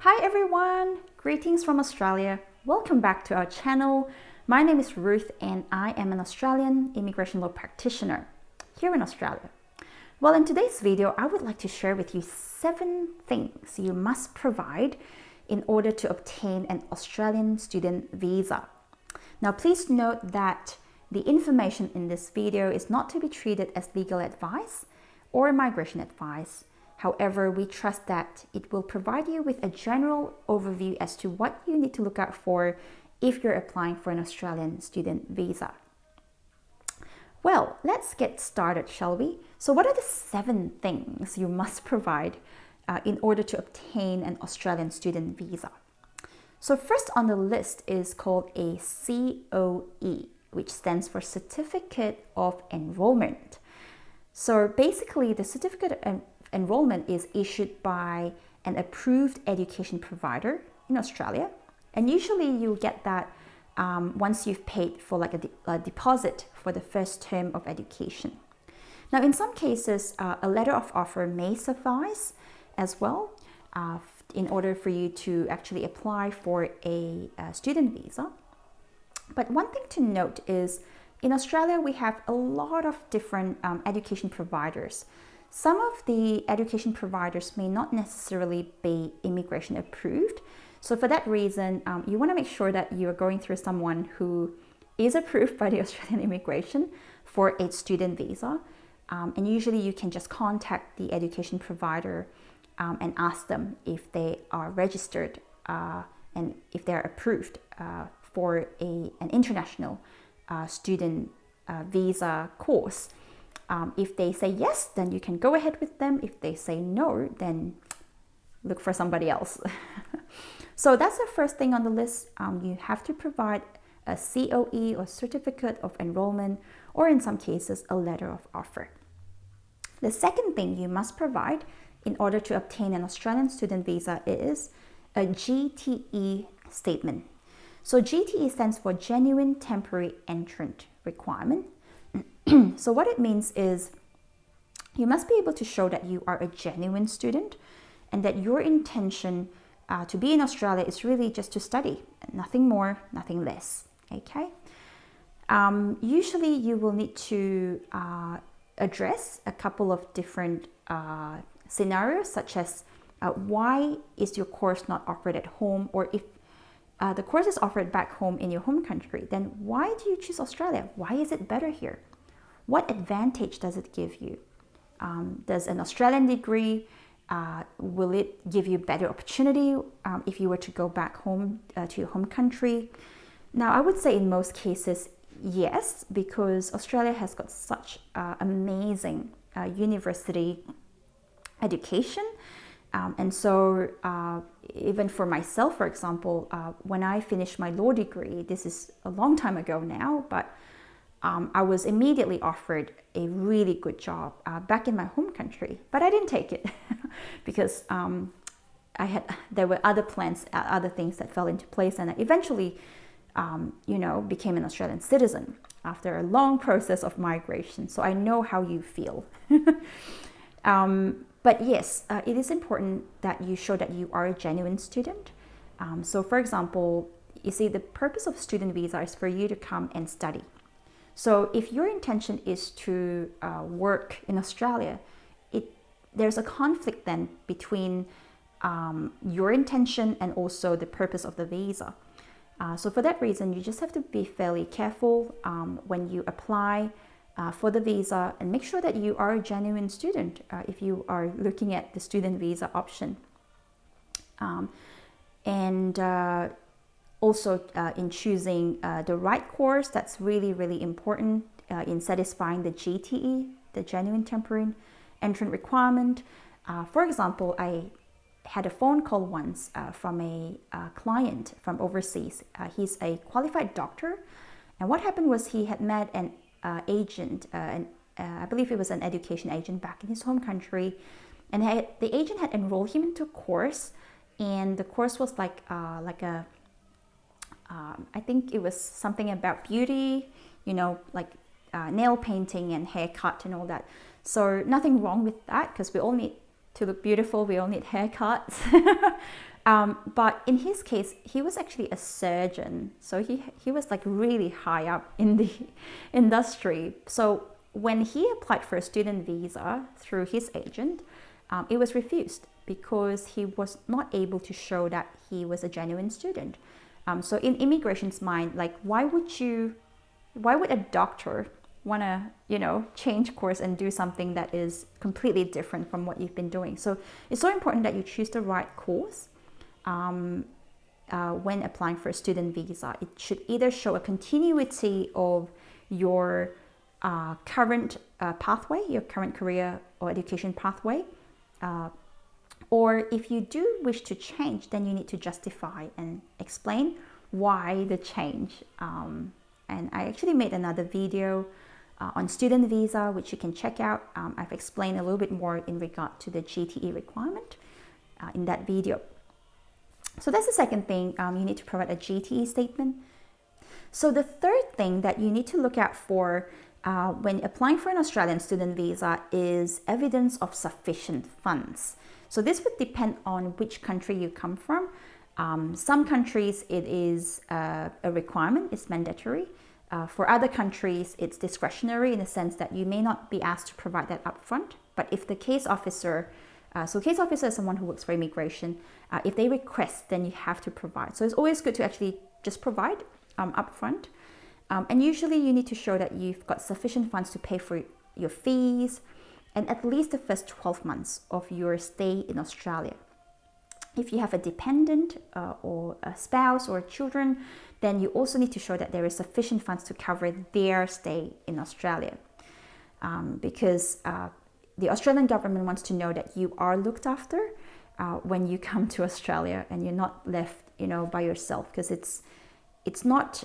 Hi everyone, greetings from Australia. Welcome back to our channel. My name is Ruth and I am an Australian immigration law practitioner here in Australia. Well, in today's video, I would like to share with you 7 things you must provide in order to obtain an Australian student visa. Now, please note that the information in this video is not to be treated as legal advice or migration advice. However, we trust that it will provide you with a general overview as to what you need to look out for if you're applying for an Australian student visa. Well, let's get started, shall we? So what are the 7 things you must provide in order to obtain an Australian student visa? So first on the list is called a COE, which stands for Certificate of Enrollment. So basically, the Certificate of Enrollment is issued by an approved education provider in Australia, and usually you get that once you've paid for like a deposit for the first term of education. Now, in some cases, a letter of offer may suffice as well in order for you to actually apply for a student visa. But one thing to note is in Australia, we have a lot of different education providers. Some of the education providers may not necessarily be immigration approved. So for that reason, you want to make sure that you are going through someone who is approved by the Australian immigration for a student visa. And usually you can just contact the education provider and ask them if they are registered and if they're approved for an international student visa course. If they say yes, then you can go ahead with them. If they say no, then look for somebody else. So that's the first thing on the list. You have to provide a COE or Certificate of Enrollment, or in some cases, a letter of offer. The second thing you must provide in order to obtain an Australian student visa is a GTE Statement. So GTE stands for Genuine Temporary Entrant Requirement. So what it means is you must be able to show that you are a genuine student and that your intention to be in Australia is really just to study, nothing more, nothing less, okay? Usually you will need to address a couple of different scenarios, such as why is your course not offered at home, or if the course is offered back home in your home country, then why do you choose Australia? Why is it better here? What advantage does it give you? Does an Australian degree, will it give you better opportunity if you were to go back home to your home country? Now, I would say in most cases, yes, because Australia has got such amazing university education. And so even for myself, for example, when I finished my law degree, this is a long time ago now, but I was immediately offered a really good job back in my home country, but I didn't take it because there were other plans, other things that fell into place, and I eventually, became an Australian citizen after a long process of migration. So I know how you feel. But yes, it is important that you show that you are a genuine student. So for example, you see, the purpose of student visa is for you to come and study. So if your intention is to work in Australia, there's a conflict then between your intention and also the purpose of the visa. So for that reason, you just have to be fairly careful when you apply for the visa, and make sure that you are a genuine student if you are looking at the student visa option. Also in choosing the right course, that's really, really important in satisfying the GTE, the Genuine Temporary Entrant Requirement. For example, I had a phone call once from a client from overseas. He's a qualified doctor, and what happened was he had met an agent, I believe it was an education agent back in his home country, and the agent had enrolled him into a course, and the course was like I think it was something about beauty, like nail painting and haircut and all that. So nothing wrong with that, because we all need to look beautiful, we all need haircuts. But in his case, he was actually a surgeon. So he was like really high up in the industry. So when he applied for a student visa through his agent, it was refused because he was not able to show that he was a genuine student. So in immigration's mind, like why would a doctor want to, change course and do something that is completely different from what you've been doing? So it's so important that you choose the right course when applying for a student visa. It should either show a continuity of your current pathway, your current career or education pathway, or if you do wish to change, then you need to justify and explain why the change. And I actually made another video on student visa, which you can check out. I've explained a little bit more in regard to the GTE requirement in that video. So that's the second thing. You need to provide a GTE statement. So the third thing that you need to look out for when applying for an Australian student visa is evidence of sufficient funds. So this would depend on which country you come from. Some countries it is a requirement, it's mandatory. For other countries, it's discretionary in the sense that you may not be asked to provide that upfront. But if the case officer, so case officer is someone who works for immigration, if they request, then you have to provide. So it's always good to actually just provide upfront. And usually you need to show that you've got sufficient funds to pay for your fees and at least the first 12 months of your stay in Australia. If you have a dependent or a spouse or children, then you also need to show that there is sufficient funds to cover their stay in Australia. Because the Australian government wants to know that you are looked after when you come to Australia and you're not left, by yourself, because it's not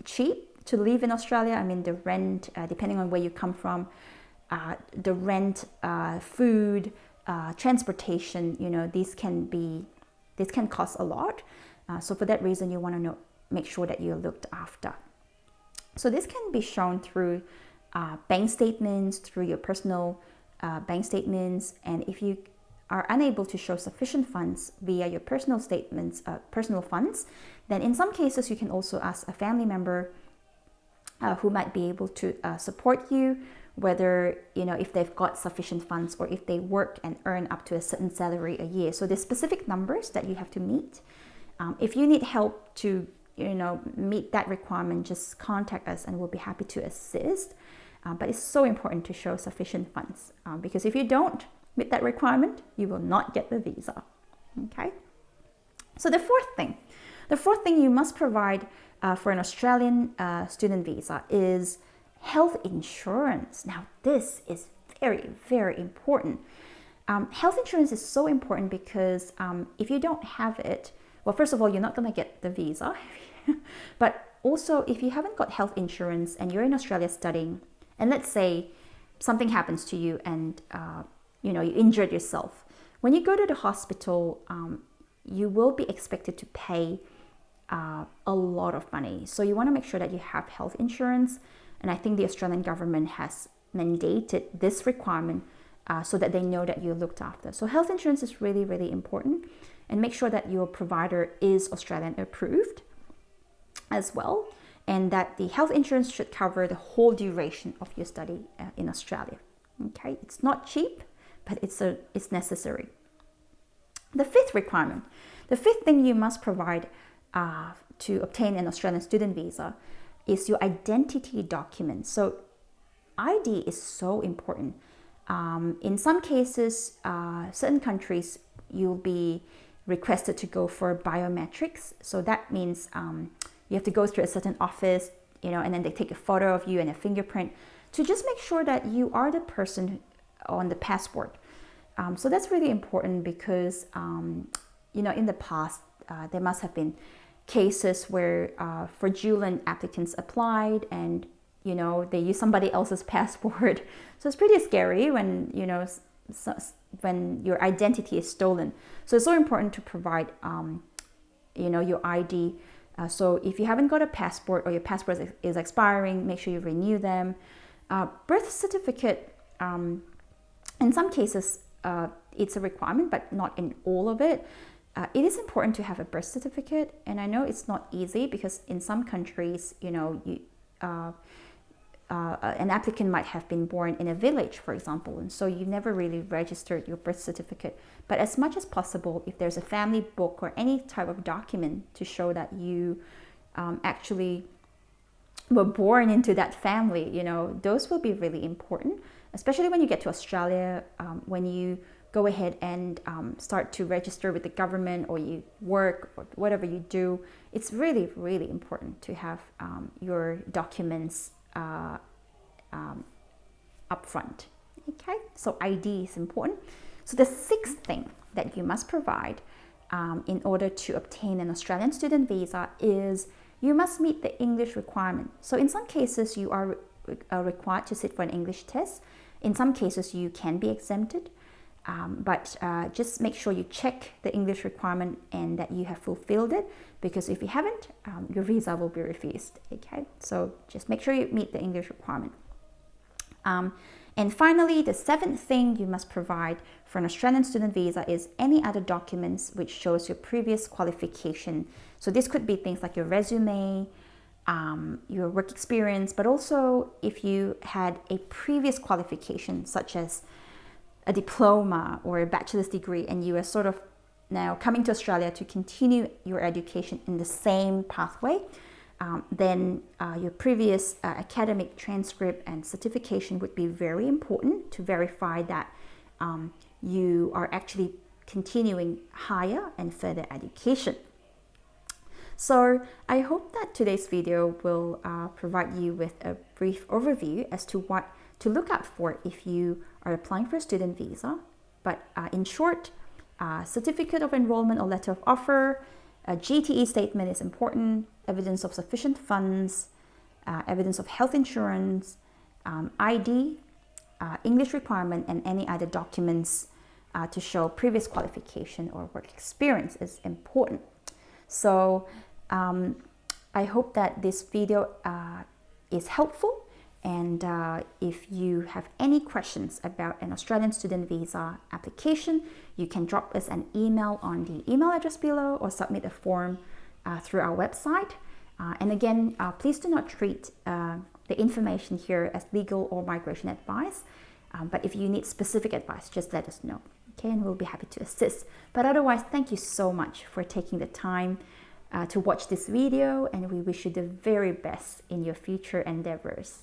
cheap to live in Australia. I mean, the rent, depending on where you come from, the rent, food, transportation, these can cost a lot. So for that reason, you want to make sure that you're looked after. So this can be shown through bank statements, through your personal bank statements, and if you are unable to show sufficient funds via your personal statements, personal funds, then in some cases you can also ask a family member who might be able to support you, whether if they've got sufficient funds or if they work and earn up to a certain salary a year. So there's specific numbers that you have to meet. If you need help to meet that requirement, just contact us and we'll be happy to assist. But it's so important to show sufficient funds because if you don't meet that requirement, you will not get the visa. Okay. So the fourth thing you must provide for an Australian student visa is health insurance. Now, this is very, very important. Health insurance is so important because if you don't have it, well, first of all, you're not going to get the visa. But also, if you haven't got health insurance and you're in Australia studying, and let's say something happens to you and you injured yourself, when you go to the hospital, you will be expected to pay a lot of money. So you want to make sure that you have health insurance. And I think the Australian government has mandated this requirement so that they know that you're looked after. So health insurance is really, really important. And make sure that your provider is Australian approved as well. And that the health insurance should cover the whole duration of your study in Australia. Okay, it's not cheap, but it's necessary. The fifth requirement, the fifth thing you must provide to obtain an Australian student visa is your identity document. So ID is so important. In some cases, certain countries, you'll be requested to go for biometrics. So that means you have to go through a certain office, and then they take a photo of you and a fingerprint to just make sure that you are the person on the passport. So that's really important because, in the past, there must have been cases where fraudulent applicants applied and, they use somebody else's passport. So it's pretty scary when, when your identity is stolen. So it's so important to provide, your ID. So if you haven't got a passport or your passport is expiring, make sure you renew them. Birth certificate, in some cases, it's a requirement, but not in all of it. it is important to have a birth certificate, and I know it's not easy because in some countries, an applicant might have been born in a village, for example, and so you never really registered your birth certificate. But as much as possible, if there's a family book or any type of document to show that you actually were born into that family, those will be really important, especially when you get to Australia, when you go ahead and start to register with the government, or you work, or whatever you do. It's really, really important to have your documents up front. Okay, so ID is important. So the sixth thing that you must provide in order to obtain an Australian student visa is you must meet the English requirement. So in some cases you are required to sit for an English test. In some cases you can be exempted, but just make sure you check the English requirement and that you have fulfilled it, because if you haven't, your visa will be refused. Okay, so just make sure you meet the English requirement. And finally, the seventh thing you must provide for an Australian student visa is any other documents which shows your previous qualification. So this could be things like your resume, your work experience, but also if you had a previous qualification such as a diploma or a bachelor's degree, and you are sort of now coming to Australia to continue your education in the same pathway, then your previous academic transcript and certification would be very important to verify that you are actually continuing higher and further education. So I hope that today's video will provide you with a brief overview as to what to look out for if you are applying for a student visa. But in short, certificate of enrollment or letter of offer, a GTE statement is important, evidence of sufficient funds, evidence of health insurance, ID, English requirement, and any other documents to show previous qualification or work experience is important. So I hope that this video is helpful. And if you have any questions about an Australian student visa application, you can drop us an email on the email address below or submit a form through our website. And again, please do not treat the information here as legal or migration advice. But if you need specific advice, just let us know. Okay, and we'll be happy to assist. But otherwise, thank you so much for taking the time to watch this video, and we wish you the very best in your future endeavors.